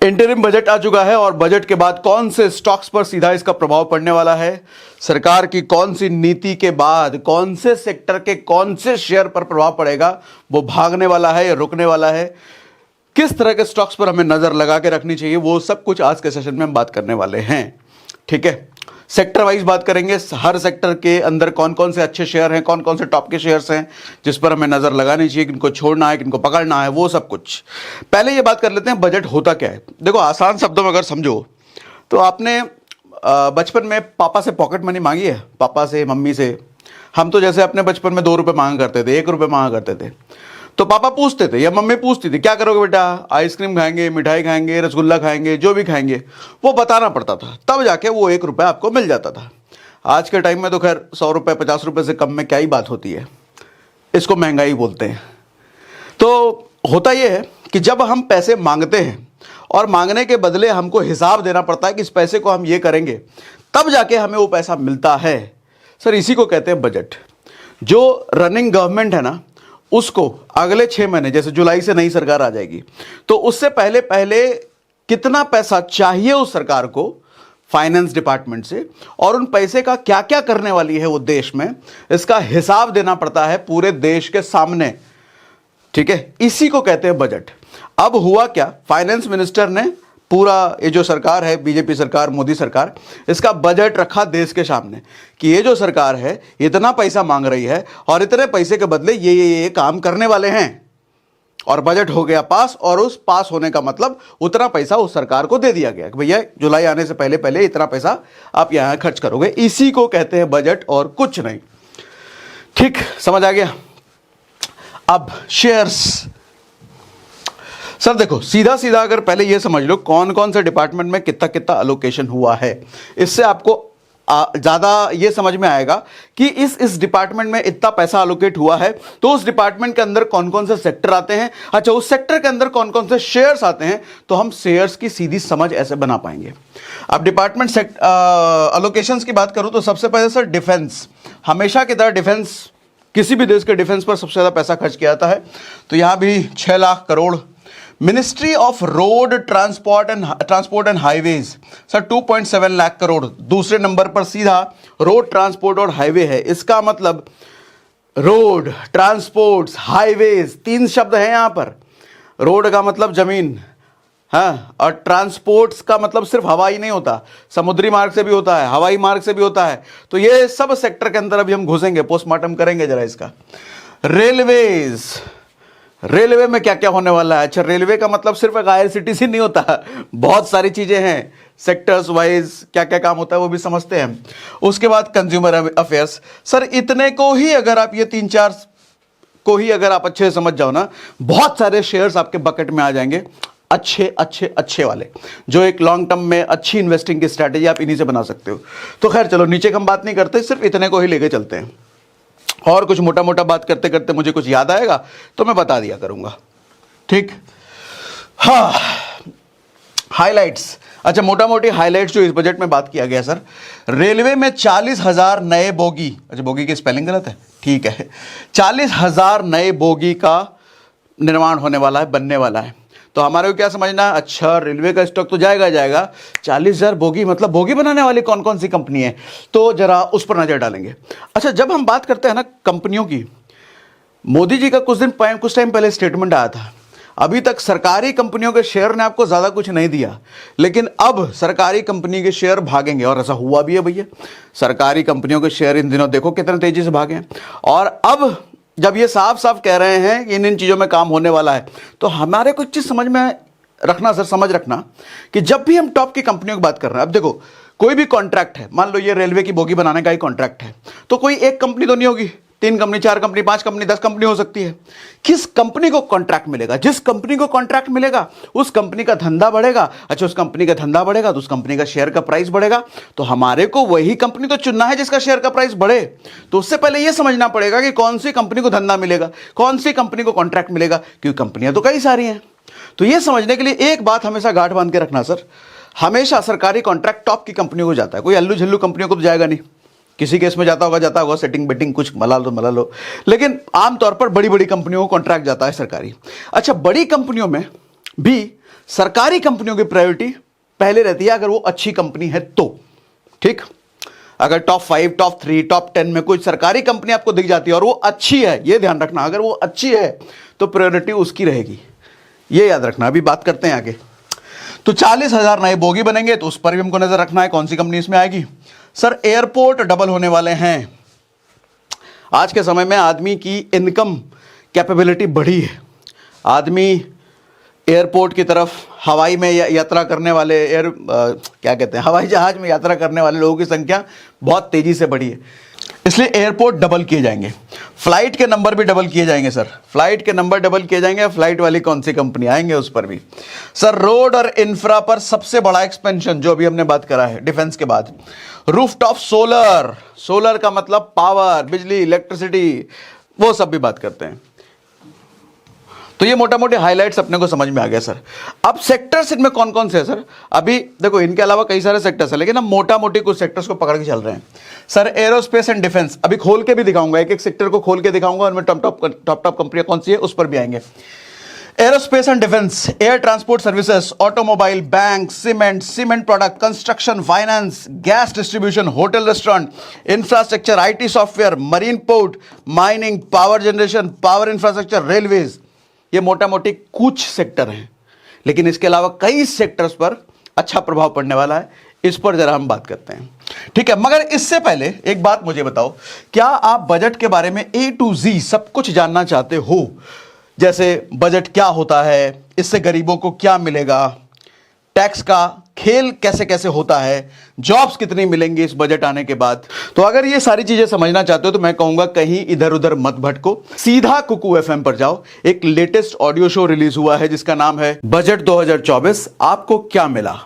Interim budget आ चुका है और बजट के बाद कौन से स्टॉक्स पर सीधा इसका प्रभाव पड़ने वाला है, सरकार की कौन सी नीति के बाद कौन से सेक्टर के कौन से शेयर पर प्रभाव पड़ेगा, वो भागने वाला है या रुकने वाला है, किस तरह के स्टॉक्स पर हमें नजर लगा के रखनी चाहिए, वो सब कुछ आज के सेशन में हम बात करने वाले हैं। ठीक है, सेक्टर वाइज बात करेंगे, हर सेक्टर के अंदर कौन कौन से अच्छे शेयर हैं, कौन कौन से टॉप के शेयर्स हैं जिस पर हमें नजर लगानी चाहिए, किनको छोड़ना है, किनको पकड़ना है, वो सब कुछ। पहले ये बात कर लेते हैं बजट होता क्या है। देखो, आसान शब्दों में अगर समझो तो आपने बचपन में पापा से पॉकेट मनी मांगी है, पापा से, मम्मी से। हम तो जैसे अपने बचपन में 2 रुपये मांगा करते थे, 1 रुपये मांगा करते थे, तो पापा पूछते थे या मम्मी पूछती थी क्या करोगे बेटा, आइसक्रीम खाएंगे, मिठाई खाएंगे, रसगुल्ला खाएंगे, जो भी खाएंगे, वो बताना पड़ता था, तब जाके वो 1 रुपया आपको मिल जाता था। आज के टाइम में तो खैर 100 रुपये 50 रुपये से कम में क्या ही बात होती है, इसको महंगाई बोलते हैं। तो होता ये है कि जब हम पैसे मांगते हैं और मांगने के बदले हमको हिसाब देना पड़ता है कि इस पैसे को हम ये करेंगे, तब जाके हमें वो पैसा मिलता है। सर, इसी को कहते हैं बजट। जो रनिंग गवर्नमेंट है ना, उसको अगले 6 महीने, जैसे जुलाई से नई सरकार आ जाएगी, तो उससे पहले पहले कितना पैसा चाहिए उस सरकार को फाइनेंस डिपार्टमेंट से, और उन पैसे का क्या क्या करने वाली है वो देश में, इसका हिसाब देना पड़ता है पूरे देश के सामने। ठीक है, इसी को कहते हैं बजट। अब हुआ क्या, फाइनेंस मिनिस्टर ने पूरा ये जो सरकार है, बीजेपी सरकार, मोदी सरकार, इसका बजट रखा देश के सामने कि ये जो सरकार है इतना पैसा मांग रही है और इतने पैसे के बदले ये काम करने वाले हैं। और बजट हो गया पास, और उस पास होने का मतलब उतना पैसा उस सरकार को दे दिया गया कि भैया जुलाई आने से पहले पहले इतना पैसा आप यहां खर्च करोगे। इसी को कहते हैं बजट और कुछ नहीं। ठीक, समझ आ गया। अब शेयर्स। सर देखो, सीधा सीधा अगर पहले ये समझ लो कौन कौन से डिपार्टमेंट में कितना कितना अलोकेशन हुआ है, इससे आपको ज़्यादा ये समझ में आएगा कि इस डिपार्टमेंट में इतना पैसा अलोकेट हुआ है, तो उस डिपार्टमेंट के अंदर कौन कौन से सेक्टर आते हैं, अच्छा उस सेक्टर के अंदर कौन कौन से शेयर्स आते हैं, तो हम शेयर्स की सीधी समझ ऐसे बना पाएंगे। अब डिपार्टमेंट अलोकेशंस की बात करूं तो सबसे पहले सर डिफेंस। हमेशा की तरह डिफेंस, किसी भी देश के डिफेंस पर सबसे ज़्यादा पैसा खर्च किया जाता है, तो यहाँ भी 6 lakh crore. Ministry of road transport and highways sir 2.7 lakh crore. दूसरे नंबर पर सीधा रोड ट्रांसपोर्ट और हाईवे है। इसका मतलब रोड, ट्रांसपोर्ट्स, हाईवेज, 3 शब्द हैं यहां पर। रोड का मतलब जमीन, हाँ, और ट्रांसपोर्ट्स का मतलब सिर्फ हवाई नहीं होता, समुद्री मार्ग से भी होता है, हवाई मार्ग से भी होता है। तो ये सब सेक्टर के अंदर अभी हम घुसेंगे, पोस्टमार्टम करेंगे जरा इसका। रेलवेज, रेलवे में क्या क्या होने वाला है। अच्छा, रेलवे का मतलब सिर्फ एक IRCTC नहीं होता, बहुत सारी चीजें हैं, सेक्टर्स वाइज क्या क्या काम होता है वो भी समझते हैं। उसके बाद कंज्यूमर अफेयर्स। सर इतने को ही अगर आप, ये 3-4 को ही अगर आप अच्छे से समझ जाओ ना, बहुत सारे शेयर्स आपके बकेट में आ जाएंगे, अच्छे अच्छे अच्छे वाले, जो एक लॉन्ग टर्म में अच्छी इन्वेस्टिंग की स्ट्रैटेजी आप इन्हीं से बना सकते हो। तो खैर चलो, नीचे हम बात नहीं करते, सिर्फ इतने को ही लेके चलते हैं, और कुछ मोटा मोटा बात करते करते मुझे कुछ याद आएगा तो मैं बता दिया करूंगा। ठीक, हाँ, हाइलाइट्स। अच्छा, मोटा मोटी हाइलाइट्स जो इस बजट में बात किया गया सर, रेलवे में 40,000 नए बोगी, अच्छा बोगी की स्पेलिंग गलत है, ठीक है, 40,000 नए बोगी का निर्माण होने वाला है, बनने वाला है। तो हमारे को क्या समझना है, अच्छा रेलवे का स्टॉक तो जाएगा, 40,000 बोगी, मतलब बोगी बनाने वाली कौन कौन सी कंपनी है, तो जरा उस पर नजर डालेंगे। अच्छा, जब हम बात करते हैं ना कंपनियों की, मोदी जी का कुछ टाइम पहले स्टेटमेंट आया था, अभी तक सरकारी कंपनियों के शेयर ने आपको ज्यादा कुछ नहीं दिया, लेकिन अब सरकारी कंपनी के शेयर भागेंगे, और ऐसा हुआ भी है भैया। सरकारी कंपनियों के शेयर इन दिनों देखो कितने तेजी से भागे हैं। और अब जब ये साफ साफ कह रहे हैं कि इन चीज़ों में काम होने वाला है, तो हमारे कुछ चीज़ समझ में रखना सर, समझ रखना कि जब भी हम टॉप की कंपनियों की बात कर रहे हैं, अब देखो कोई भी कॉन्ट्रैक्ट है, मान लो ये रेलवे की बोगी बनाने का ही कॉन्ट्रैक्ट है, तो कोई एक कंपनी तो नहीं होगी, 3 कंपनी, 4 कंपनी, 5 कंपनी, 10 कंपनी हो सकती है। किस कंपनी को कॉन्ट्रैक्ट मिलेगा, जिस कंपनी को कॉन्ट्रैक्ट मिलेगा उस कंपनी का धंधा बढ़ेगा। अच्छा, उस कंपनी का धंधा बढ़ेगा तो उस कंपनी का शेयर का प्राइस बढ़ेगा, तो हमारे को वही कंपनी तो चुनना है जिसका शेयर का प्राइस बढ़े। तो उससे पहले यह समझना पड़ेगा कि कौन सी कंपनी को धंधा मिलेगा, कौन सी कंपनी को कॉन्ट्रैक्ट मिलेगा, क्योंकि कंपनियां तो कई सारी हैं। तो यह समझने के लिए एक बात हमेशा गांठ बांध के रखना सर, हमेशा सरकारी कॉन्ट्रैक्ट टॉप की कंपनियों को जाता है, कोई अल्लू झल्लू कंपनियों को तो जाएगा नहीं। किसी केस में जाता होगा, सेटिंग बेटिंग कुछ मला लो, लेकिन आमतौर पर बड़ी बड़ी कंपनियों को कॉन्ट्रैक्ट जाता है सरकारी। अच्छा, बड़ी कंपनियों में भी सरकारी कंपनियों की प्रायोरिटी पहले रहती है अगर वो अच्छी कंपनी है तो। ठीक, अगर टॉप 5, टॉप 3, टॉप 10 में कोई सरकारी कंपनी आपको दिख जाती है और वो अच्छी है, ये ध्यान रखना, अगर वो अच्छी है तो प्रायोरिटी उसकी रहेगी, ये याद रखना। अभी बात करते हैं आगे। तो 40,000 नए बोगी बनेंगे, तो उस पर भी हमको नजर रखना है, कौन सी कंपनी इसमें आएगी। सर एयरपोर्ट डबल होने वाले हैं। आज के समय में आदमी की इनकम कैपेबिलिटी बढ़ी है, आदमी एयरपोर्ट की तरफ हवाई में यात्रा करने वाले क्या कहते हैं, हवाई जहाज में यात्रा करने वाले लोगों की संख्या बहुत तेजी से बढ़ी है, इसलिए एयरपोर्ट डबल किए जाएंगे। फ्लाइट के नंबर भी डबल किए जाएंगे सर, फ्लाइट के नंबर डबल किए जाएंगे। फ्लाइट वाली कौन सी कंपनी आएंगे उस पर भी। सर रोड और इंफ्रा पर सबसे बड़ा एक्सपेंशन जो अभी हमने बात करा है डिफेंस के बाद, रूफटॉप सोलर, सोलर का मतलब पावर, बिजली, इलेक्ट्रिसिटी, वो सब भी बात करते हैं। तो ये मोटा मोटे हाइलाइट्स अपने को समझ में आ गया सर। अब सेक्टर्स इनमें कौन कौन से हैं सर, अभी देखो इनके अलावा कई सारे सेक्टर्स हैं, लेकिन हम मोटा मोटी कुछ सेक्टर्स को पकड़ के चल रहे हैं। सर एरोस्पेस एंड डिफेंस, अभी खोल के भी दिखाऊंगा, एक एक सेक्टर को खोल के दिखाऊंगा, उनमें टॉप कंपनियां कौन सी है उस पर भी आएंगे। Aerospace and defence, air transport services, automobile, bank, cement product, construction, finance, gas distribution, hotel restaurant, infrastructure, IT software, marine port, mining, power generation, power infrastructure, railways, ये मोटा मोटी कुछ सेक्टर हैं, लेकिन इसके अलावा कई सेक्टर्स पर अच्छा प्रभाव पड़ने वाला है, इस पर जरा हम बात करते हैं। ठीक है, मगर इससे पहले एक बात मुझे बताओ, क्या आप बजट के बारे में A to Z सब कुछ जानना चाहते हो? जैसे बजट क्या होता है, इससे गरीबों को क्या मिलेगा, टैक्स का खेल कैसे कैसे होता है, जॉब्स कितनी मिलेंगी इस बजट आने के बाद। तो अगर ये सारी चीजें समझना चाहते हो तो मैं कहूंगा कहीं इधर उधर मत भटको, सीधा कुकू FM पर जाओ। एक लेटेस्ट ऑडियो शो रिलीज हुआ है जिसका नाम है बजट 2024 आपको क्या मिला।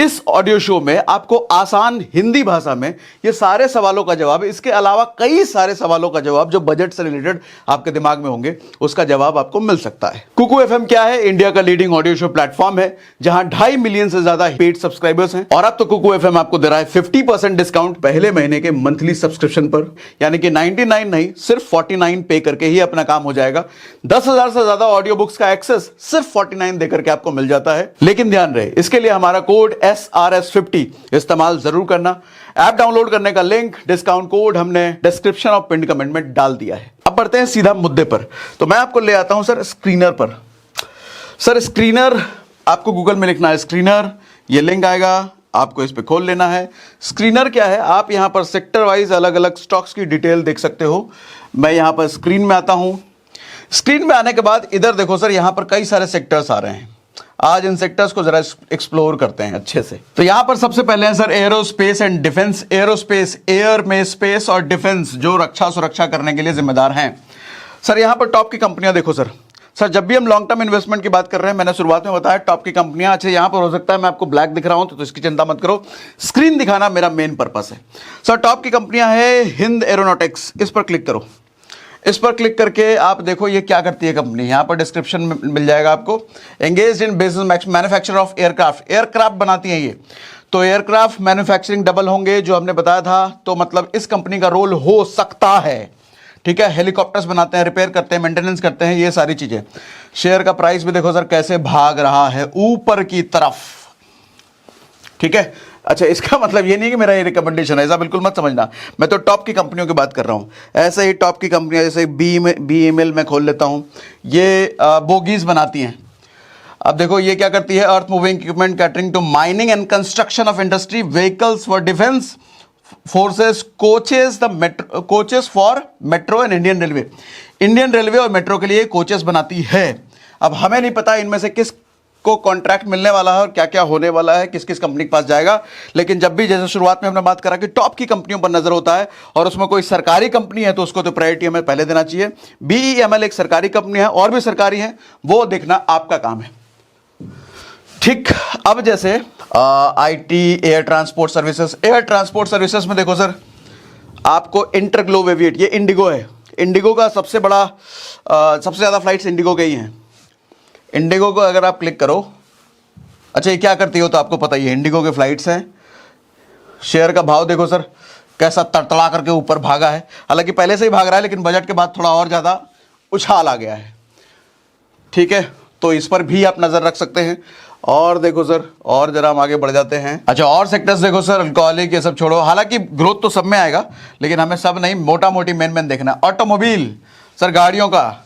इस ऑडियो शो में आपको आसान हिंदी भाषा में ये सारे सवालों का जवाब, इसके अलावा कई सारे सवालों का जवाब जो बजट से रिलेटेड आपके दिमाग में होंगे, उसका जवाब आपको मिल सकता है। कुकू FM क्या है? इंडिया का लीडिंग ऑडियो शो प्लेटफॉर्म है जहां 2.5 मिलियन से ज्यादा पेड सब्सक्राइबर्स हैं, और अब तो कुकू FM आपको दे रहा है 50% डिस्काउंट पहले महीने के मंथली सब्सक्रिप्शन पर, यानी कि 99 नहीं, सिर्फ 49 पे करके ही अपना काम हो जाएगा। 10,000 से ज्यादा ऑडियो बुक्स का एक्सेस सिर्फ 49 देकर के आपको मिल जाता है। लेकिन ध्यान रहे, इसके लिए हमारा कोड SRS50 इस्तेमाल जरूर करना। ऐप डाउनलोड करने का लिंक, डिस्काउंट कोड हमने डिस्क्रिप्शन और पिन कमेंट में डाल दिया है। अब बढ़ते हैं सीधा मुद्दे पर। तो मैं आपको ले आता हूं सर स्क्रीनर पर। सर स्क्रीनर आपको गूगल में लिखना है स्क्रीनर, ये लिंक आएगा, आपको इस पे खोल लेना है। स्क्रीनर क्या है? आप यहां पर सेक्टर वाइज अलग अलग स्टॉक्स की डिटेल देख सकते हो। मैं यहां पर स्क्रीन में आता हूं। स्क्रीन में आने के बाद इधर देखो सर, यहां पर कई सारे सेक्टर्स आ रहे हैं। आज इन सेक्टर्स को जरा एक्सप्लोर करते हैं अच्छे से। तो यहां पर सबसे पहले है sir aerospace and defence. Aerospace, air में स्पेस, और डिफेंस जो रक्षा सुरक्षा करने के लिए जिम्मेदार हैं। सर यहां पर टॉप की कंपनियां देखो सर। सर जब भी हम लॉन्ग टर्म इन्वेस्टमेंट की बात कर रहे हैं, मैंने शुरुआत में बताया टॉप की कंपनियां। अच्छा यहां पर हो सकता है मैं आपको ब्लैक दिख रहा हूं तो इसकी चिंता मत करो, स्क्रीन दिखाना मेरा मेन पर्पस है। सर टॉप की कंपनियां है हिंद एरोनॉटिक्स, इस पर क्लिक करो। इस पर क्लिक करके आप देखो ये क्या करती है कंपनी। यहां पर डिस्क्रिप्शन में मिल जाएगा आपको। Engaged in business manufacture of aircraft, aircraft बनाती है ये। तो एयरक्राफ्ट मैन्युफैक्चरिंग डबल होंगे जो हमने बताया था, तो मतलब इस कंपनी का रोल हो सकता है। ठीक है, हेलीकॉप्टर्स बनाते हैं, रिपेयर करते हैं, मेंटेनेंस करते हैं, ये सारी चीजें। शेयर का प्राइस भी देखो सर कैसे भाग रहा है ऊपर की तरफ। ठीक है, अच्छा इसका मतलब ये नहीं कि मेरा ये रिकमेंडेशन है, ऐसा बिल्कुल मत समझना। मैं तो टॉप की कंपनियों की बात कर रहा हूं। ऐसे ही टॉप की कंपनियां जैसे BEML में खोल लेता हूं, ये बोगीज बनाती हैं। अब देखो ये क्या करती है, earth moving equipment catering to mining and construction of industry, vehicles for defence forces, coaches for metro and Indian railway. Indian railway और मेट्रो के लिए कोचेस बनाती है। अब हमें नहीं पता इनमें से किस को कॉन्ट्रैक्ट मिलने वाला है और क्या क्या होने वाला है, किस किस कंपनी के पास जाएगा, लेकिन जब भी जैसे शुरुआत में हमने बात करा कि टॉप की कंपनियों पर नजर होता है और उसमें कोई सरकारी कंपनी है तो उसको तो प्रायोरिटी हमें पहले देना चाहिए। BEML एक सरकारी कंपनी है, और भी सरकारी है, वो देखना आपका काम है। ठीक, अब जैसे IT air transport services. Air transport services में देखो सर आपको इंटरग्लोब एविएट, ये इंडिगो है। इंडिगो का सबसे बड़ा सबसे ज्यादा फ्लाइट्स इंडिगो के ही हैं। इंडिगो को अगर आप क्लिक करो, अच्छा ये क्या करती हो तो आपको पता ही है, इंडिगो के फ्लाइट्स हैं। शेयर का भाव देखो सर कैसा तड़तड़ा करके ऊपर भागा है, हालांकि पहले से ही भाग रहा है लेकिन बजट के बाद थोड़ा और ज़्यादा उछाल आ गया है। ठीक है, तो इस पर भी आप नज़र रख सकते हैं। और देखो सर, और जरा हम आगे बढ़ जाते हैं। अच्छा, और सेक्टर्स देखो सर, अल्कोहलिक ये सब छोड़ो, हालांकि ग्रोथ तो सब में आएगा, लेकिन हमें सब नहीं, मोटा मोटी मेन देखना है। ऑटोमोबाइल सर, गाड़ियों का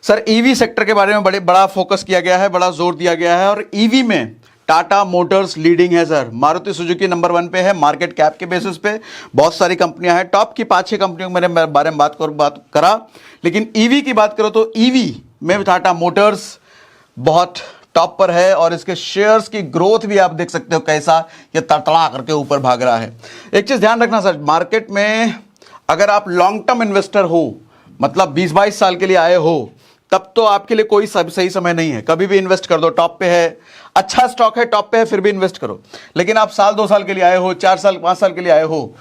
सर, ईवी सेक्टर के बारे में बड़ा फोकस किया गया है, बड़ा जोर दिया गया है। और ईवी में टाटा मोटर्स लीडिंग है सर, मारुति सुजुकी नंबर 1 पे है मार्केट कैप के बेसिस पे। बहुत सारी कंपनियां हैं, टॉप की 5-6 कंपनियों के बारे में बात करा, लेकिन ईवी की बात करो तो ईवी में टाटा मोटर्स बहुत टॉप पर है। और इसके शेयर्स की ग्रोथ भी आप देख सकते हो कैसा, ये तड़तड़ा करके ऊपर भाग रहा है। एक चीज ध्यान रखना सर, मार्केट में अगर आप लॉन्ग टर्म इन्वेस्टर हो, मतलब 20-22 साल के लिए आए हो, तब तो आपके लिए कोई सही समय नहीं है, कभी भी इन्वेस्ट कर दो। टॉप पे है, अच्छा स्टॉक है, टॉप पे है, फिर भी इन्वेस्ट करो। लेकिन आप साल 2 साल के लिए आए हो, 4 साल 5 साल के लिए आए हो,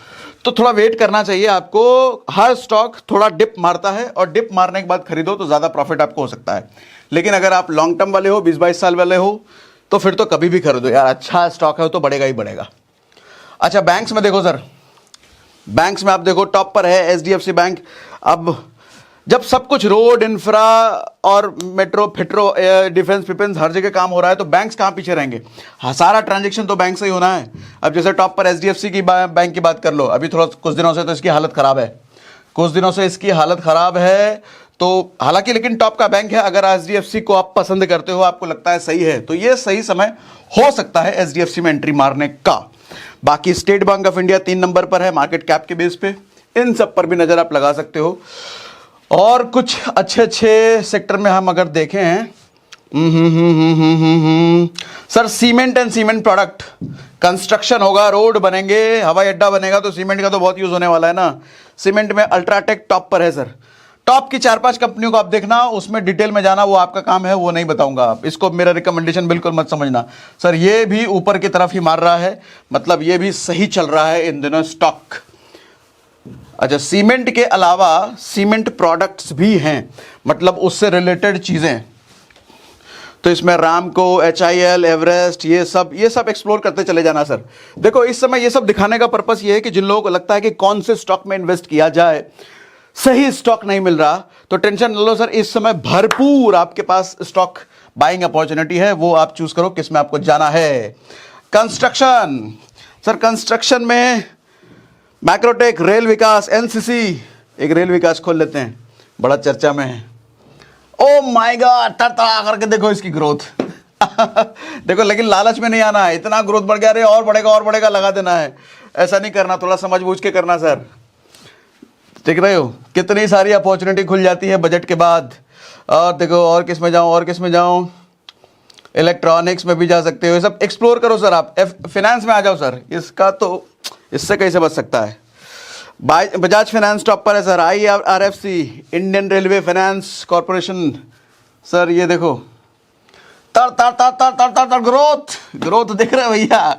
तो थोड़ा वेट करना चाहिए आपको। हर स्टॉक थोड़ा डिप मारता है, और डिप मारने के बाद खरीदो तो ज्यादा प्रॉफिट आपको हो सकता है। लेकिन अगर आप लॉन्ग टर्म वाले हो, 20-22 साल वाले हो, तो फिर तो कभी भी खरीदो यार, अच्छा स्टॉक है तो बढ़ेगा ही बढ़ेगा। अच्छा, बैंक्स में देखो सर, बैंक्स में आप देखो टॉप पर है HDFC बैंक। अब जब सब कुछ रोड इंफ्रा और मेट्रो फिट्रो डिफेंस हर जगह काम हो रहा है, तो बैंक्स कहाँ पीछे रहेंगे? हाँ, सारा ट्रांजैक्शन तो बैंक से ही होना है। अब जैसे टॉप पर HDFC की बैंक की बात कर लो, अभी थोड़ा कुछ दिनों से तो इसकी हालत खराब है, कुछ दिनों से इसकी हालत खराब है। तो हालांकि लेकिन टॉप का बैंक है, अगर HDFC को आप पसंद करते हो, आपको लगता है सही है, तो ये सही समय हो सकता है HDFC में एंट्री मारने का। बाकी state bank of India 3 number पर है मार्केट कैप के बेस पे, इन सब पर भी नजर आप लगा सकते हो। और कुछ अच्छे सेक्टर में हम अगर देखें, sir cement and cement product, construction होगा, रोड बनेंगे, हवाई अड्डा बनेगा, तो सीमेंट का तो बहुत यूज होने वाला है ना। सीमेंट में अल्ट्राटेक टॉप पर है सर। टॉप की 4-5 कंपनियों को आप देखना, उसमें डिटेल में जाना वो आपका काम है, वो नहीं बताऊंगा आप, इसको मेरा रिकमेंडेशन बिल्कुल मत समझना सर। ये भी ऊपर की तरफ ही मार रहा है, मतलब ये भी सही चल रहा है इन दिनों स्टॉक। अच्छा, सीमेंट के अलावा सीमेंट प्रोडक्ट्स भी हैं, मतलब उससे रिलेटेड चीजें, तो इसमें रामको, HIL, एवरेस्ट, ये सब एक्सप्लोर करते चले जाना सर। देखो, इस समय ये सब दिखाने का पर्पस ये है कि जिन लोगों को लगता है कि कौन से स्टॉक में इन्वेस्ट किया जाए, सही स्टॉक नहीं मिल रहा, तो टेंशन न लो सर। इस समय भरपूर आपके पास स्टॉक बाइंग अपॉर्चुनिटी है, वो आप चूज करो किस में आपको जाना है। कंस्ट्रक्शन सर, कंस्ट्रक्शन में मैक्रोटेक, रेल विकास, NCC, एक रेल विकास खोल लेते हैं, बड़ा चर्चा में है। ओ माय गॉड, तड़तड़ा करके देखो इसकी ग्रोथ देखो, लेकिन लालच में नहीं आना है, इतना ग्रोथ बढ़ गया, रे और बढ़ेगा लगा देना है, ऐसा नहीं करना, थोड़ा समझ बूझ के करना सर। देख रहे हो कितनी सारी अपॉर्चुनिटी खुल जाती है बजट के बाद। और देखो, और किस में जाऊं, इलेक्ट्रॉनिक्स में भी जा सकते हो, ये सब एक्सप्लोर करो सर। आप फाइनेंस में आ जाओ सर, इसका तो इससे कैसे बच सकता है। बजाज फाइनेंस टॉप पर है sir. IRFC, Indian railway finance corporation sir, ये देखो तर ग्रोथ देख रहे हो भैया,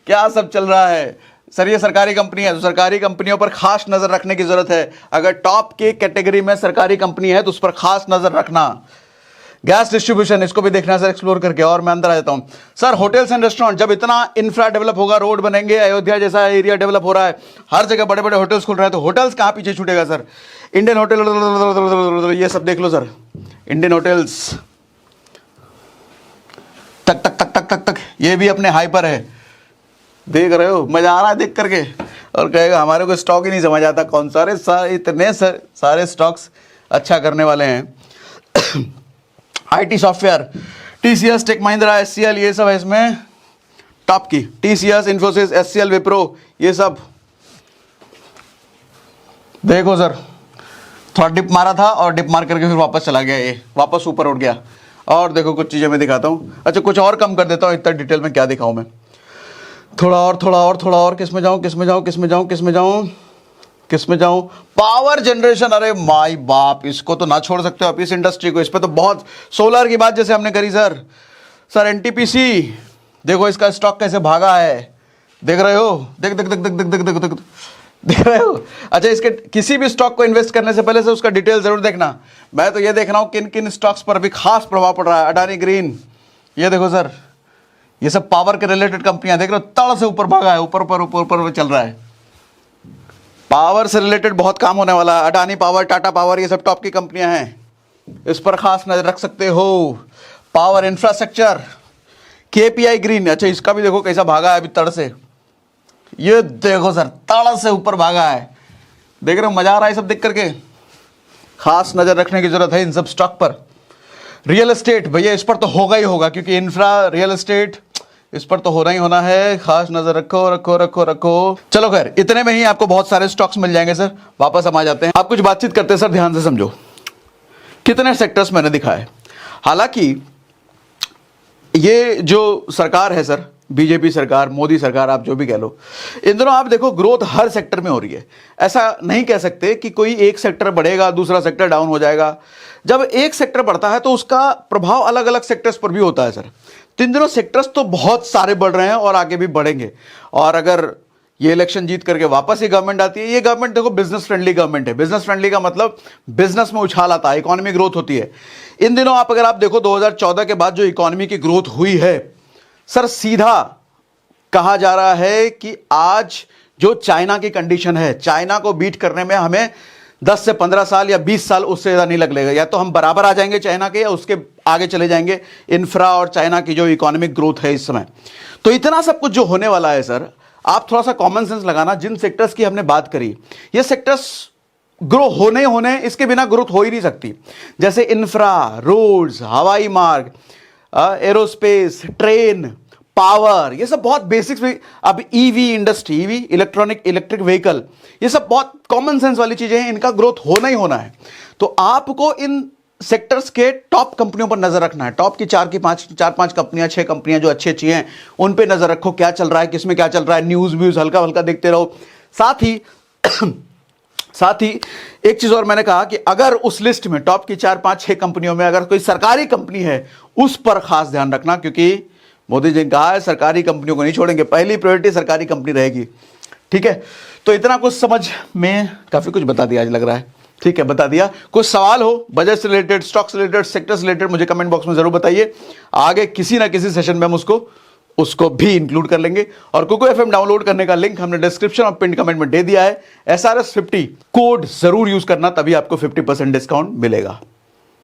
क्या सब चल रहा है सर। ये सरकारी कंपनी है, तो सरकारी कंपनियों पर खास नजर रखने की जरूरत है। अगर टॉप के कैटेगरी में सरकारी कंपनी है तो उस पर खास नजर रखना। गैस डिस्ट्रीब्यूशन, इसको भी देखना सर एक्सप्लोर करके। और मैं अंदर आ जाता हूं सर, होटल्स एंड रेस्टोरेंट, जब इतना इंफ्रा डेवलप होगा, रोड बनेंगे, अयोध्या जैसा एरिया डेवलप हो रहा है, हर जगह बड़े बड़े होटल्स खुल रहे हैं, तो होटल्स कहां पीछे छूटेगा सर। इंडियन होटल, ये सब देख लो सर, इंडियन होटल्स तक तक तक तक तक तक, ये भी अपने हाई पर है, देख रहे हो, मजा आ रहा है देख करके। और कहेगा हमारे को स्टॉक ही नहीं समझ आता कौन सारे इतने सारे स्टॉक्स अच्छा करने वाले हैं। IT software, TCS, tech Mahindra, SCL, ये सब है इसमें टॉप की। TCS, इन्फोसिस, SCL, विप्रो, ये सब देखो सर। थोड़ा डिप मारा था और डिप मार करके फिर वापस चला गया, ये वापस ऊपर उठ गया। और देखो कुछ चीजें मैं दिखाता हूं। अच्छा, कुछ और कम कर देता हूं, इतना डिटेल में क्या दिखाऊं मैं। थोड़ा और किस में जाऊं। पावर जनरेशन, अरे माई बाप, इसको तो ना छोड़ सकते हो आप, इस इंडस्ट्री को। इस पे तो बहुत, सोलर की बात जैसे हमने करी सर। NTPC देखो, इसका स्टॉक कैसे भागा है, देख रहे हो, देख रहे हो। अच्छा, इसके किसी भी स्टॉक को इन्वेस्ट करने से पहले से उसका डिटेल जरूर देखना। मैं तो ये देख रहा हूं किन किन स्टॉक्स पर भी खास प्रभाव पड़ रहा है। अडानी ग्रीन, ये देखो सर, ये सब पावर के रिलेटेड कंपनियां, देख रहे हो, तड़ से ऊपर भागा है, ऊपर चल रहा है। पावर से रिलेटेड बहुत काम होने वाला है। अडानी पावर, टाटा पावर, ये सब टॉप की कंपनियां हैं, इस पर खास नजर रख सकते हो। पावर इंफ्रास्ट्रक्चर, KPI ग्रीन, अच्छा इसका भी देखो कैसा भागा है अभी तड़ से, ये देखो सर तड़ से ऊपर भागा है, देख रहे हो, मजा आ रहा है सब देख करके। खास नजर रखने की जरूरत है इन सब स्टॉक पर। रियल एस्टेट भैया इस पर तो होगा ही होगा, क्योंकि इंफ्रा रियल एस्टेट इस पर तो होना ही होना है, खास नजर रखो रखो रखो रखो। चलो खैर इतने में ही आपको बहुत सारे स्टॉक्स मिल जाएंगे सर। वापस हम आ जाते हैं, आप कुछ बातचीत करते हैं सर, ध्यान से समझो। कितने सेक्टर्स मैंने दिखाए, हालांकि ये जो सरकार है सर, बीजेपी सरकार, मोदी सरकार, आप जो भी कह लो, इन दोनों आप देखो ग्रोथ हर सेक्टर में हो रही है। ऐसा नहीं कह सकते कि कोई एक सेक्टर बढ़ेगा दूसरा सेक्टर डाउन हो जाएगा। जब एक सेक्टर बढ़ता है तो उसका प्रभाव अलग अलग सेक्टर्स पर भी होता है सर। तो इन दोनों सेक्टर्स तो बहुत सारे बढ़ रहे हैं और आगे भी बढ़ेंगे। और अगर ये इलेक्शन जीत करके वापस ये गवर्नमेंट आती है, ये गवर्नमेंट देखो बिजनेस फ्रेंडली गवर्नमेंट है। बिजनेस फ्रेंडली का मतलब बिजनेस में उछाल आता है, इकोनॉमी ग्रोथ होती है। इन दिनों अगर आप देखो 2014 के बाद जो इकोनॉमी की ग्रोथ हुई है सर, सीधा कहा जा रहा है कि आज जो चाइना की कंडीशन है, चाइना को बीट करने में हमें 10 से 15 साल या 20 साल उससे ज़्यादा नहीं लगेगा। या तो हम बराबर आ जाएंगे चाइना के या उसके आगे चले जाएंगे, इंफ्रा और चाइना की जो इकोनॉमिक ग्रोथ है इस समय। तो इतना सब कुछ जो होने वाला है सर, आप थोड़ा सा कॉमन सेंस लगाना। जिन सेक्टर्स की हमने बात करी, ये सेक्टर्स ग्रो होने इसके बिना ग्रोथ हो ही नहीं सकती। जैसे इंफ्रा, रोड्स, हवाई मार्ग, एरोस्पेस, ट्रेन, पावर, ये सब बहुत बेसिक्स में। अब EV industry, EV electric vehicle, ये सब बहुत कॉमन सेंस वाली चीजें हैं, इनका ग्रोथ होना ही होना है। तो आपको इन सेक्टर्स के टॉप कंपनियों पर नजर रखना है। टॉप की चार पांच कंपनियां, 6 कंपनियां जो अच्छी अच्छी हैं, उन पे नजर रखो, क्या चल रहा है, किसमें क्या चल रहा है, न्यूज व्यूज हल्का हल्का देखते रहो। साथ ही एक चीज और मैंने कहा कि अगर उस लिस्ट में टॉप की 4 5 6 कंपनियों में अगर कोई सरकारी कंपनी है, उस पर खास ध्यान रखना, क्योंकि मोदी जी ने कहा है सरकारी कंपनियों को नहीं छोड़ेंगे, पहली प्रायोरिटी सरकारी कंपनी रहेगी। ठीक है, तो इतना कुछ समझ में काफी कुछ बता दिया आज लग रहा है। ठीक है, बता दिया। कुछ सवाल हो बजट से रिलेटेड, स्टॉक से रिलेटेड, सेक्टर से रिलेटेड, मुझे कमेंट बॉक्स में जरूर बताइए। आगे किसी ना किसी सेशन में हम उसको भी इंक्लूड कर लेंगे। और कुकू एफएम डाउनलोड करने का लिंक हमने डिस्क्रिप्शन और पिन कमेंट में दे दिया है। SRS50 कोड जरूर यूज करना, तभी आपको 50% डिस्काउंट मिलेगा।